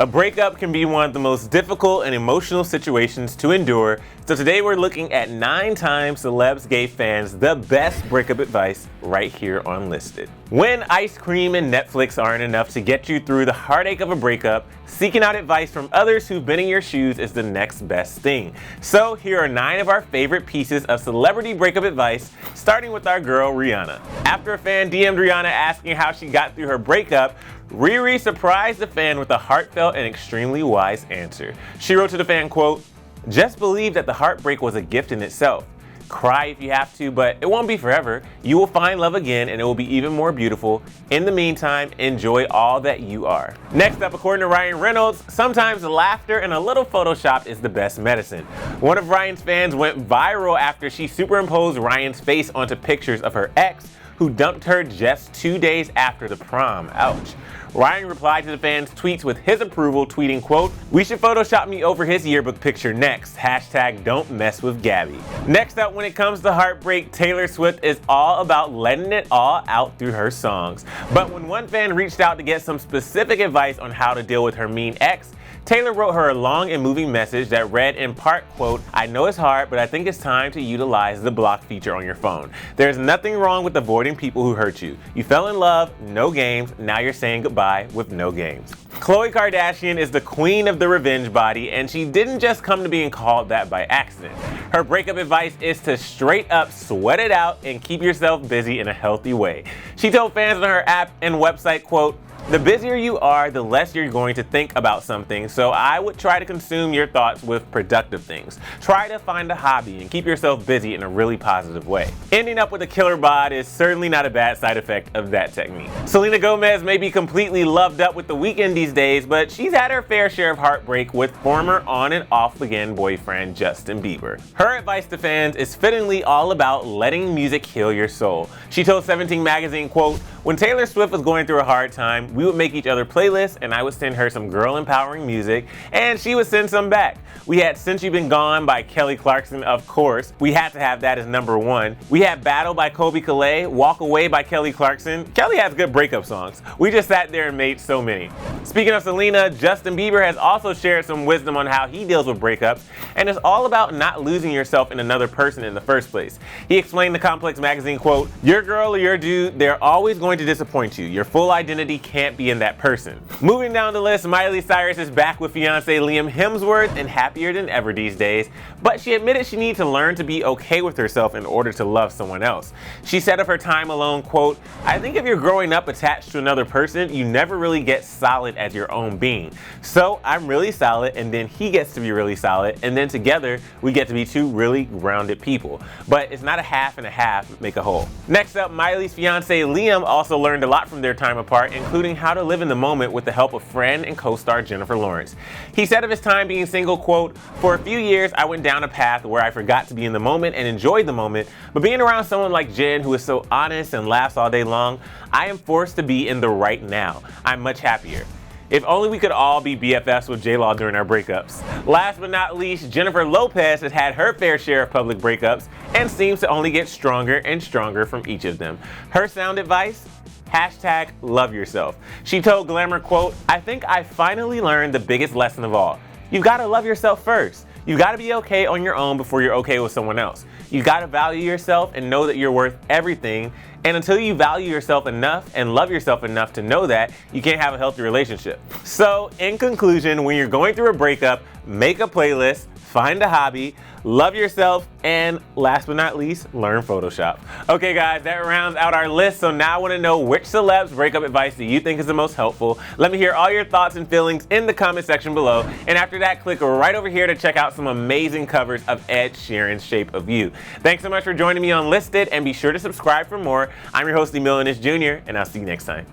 A breakup can be one of the most difficult and emotional situations to endure, so today we're looking at 9 times celebs gave fans the best breakup advice right here on Listed. When ice cream and Netflix aren't enough to get you through the heartache of a breakup, seeking out advice from others who've been in your shoes is the next best thing. So here are 9 of our favorite pieces of celebrity breakup advice, starting with our girl Rihanna. After a fan DM'd Rihanna asking how she got through her breakup, Riri surprised the fan with a heartfelt and extremely wise answer. She wrote to the fan, quote, "Just believe that the heartbreak was a gift in itself. Cry if you have to, but it won't be forever. You will find love again and it will be even more beautiful. In the meantime, enjoy all that you are." Next up, according to Ryan Reynolds, sometimes laughter and a little Photoshop is the best medicine. One of Ryan's fans went viral after she superimposed Ryan's face onto pictures of her ex, who dumped her just 2 days after the prom. Ouch. Ryan replied to the fans' tweets with his approval, tweeting, quote, "We should Photoshop me over his yearbook picture next. Hashtag don't mess with Gabby." Next up, when it comes to heartbreak, Taylor Swift is all about letting it all out through her songs. But when one fan reached out to get some specific advice on how to deal with her mean ex, Taylor wrote her a long and moving message that read in part, quote, "I know it's hard, but I think it's time to utilize the block feature on your phone. There's nothing wrong with avoiding people who hurt you. You fell in love, no games, now you're saying goodbye with no games." Khloe Kardashian is the queen of the revenge body, and she didn't just come to being called that by accident. Her breakup advice is to straight up sweat it out and keep yourself busy in a healthy way. She told fans on her app and website, quote, "The busier you are, the less you're going to think about something, so I would try to consume your thoughts with productive things. Try to find a hobby and keep yourself busy in a really positive way." Ending up with a killer bod is certainly not a bad side effect of that technique. Selena Gomez may be completely loved up with The Weeknd these days, but she's had her fair share of heartbreak with former on and off again boyfriend Justin Bieber. Her advice to fans is fittingly all about letting music heal your soul. She told 17 magazine, quote, "When Taylor Swift was going through a hard time, we would make each other playlists and I would send her some girl empowering music and she would send some back. We had Since You've Been Gone by Kelly Clarkson, of course. We had to have that as number 1. We had Battle by Colby Calais, Walk Away by Kelly Clarkson. Kelly has good breakup songs. We just sat there and made so many." Speaking of Selena, Justin Bieber has also shared some wisdom on how he deals with breakups, and it's all about not losing yourself in another person in the first place. He explained to Complex magazine, quote, "Your girl or your dude, they're always going to disappoint you. Your full identity can't be in that person." Moving down the list, Miley Cyrus is back with fiancé Liam Hemsworth and happier than ever these days, but she admitted she needs to learn to be okay with herself in order to love someone else. She said of her time alone, quote, "I think if you're growing up attached to another person, you never really get solid as your own being. So I'm really solid and then he gets to be really solid and then together we get to be 2 really grounded people. But it's not a half and a half make a whole." Next up, Miley's fiancé Liam also learned a lot from their time apart, including how to live in the moment with the help of friend and co-star Jennifer Lawrence. He said of his time being single, quote, "For a few years I went down a path where I forgot to be in the moment and enjoyed the moment, but being around someone like Jen who is so honest and laughs all day long, I am forced to be in the right now. I'm much happier. If only we could all be BFFs with J-Law during our breakups." Last but not least, Jennifer Lopez has had her fair share of public breakups and seems to only get stronger and stronger from each of them. Her sound advice? Hashtag love yourself. She told Glamour, quote, "I think I finally learned the biggest lesson of all. You've got to love yourself first. You've got to be okay on your own before you're okay with someone else. You've got to value yourself and know that you're worth everything. And until you value yourself enough and love yourself enough to know that, you can't have a healthy relationship." So, in conclusion, when you're going through a breakup, make a playlist, find a hobby, love yourself, and last but not least, learn Photoshop. Okay guys, that rounds out our list, so now I want to know which celebs breakup advice do you think is the most helpful? Let me hear all your thoughts and feelings in the comment section below, and after that, click right over here to check out some amazing covers of Ed Sheeran's Shape of You. Thanks so much for joining me on Listed, and be sure to subscribe for more. I'm your host, Emilianus Jr., and I'll see you next time.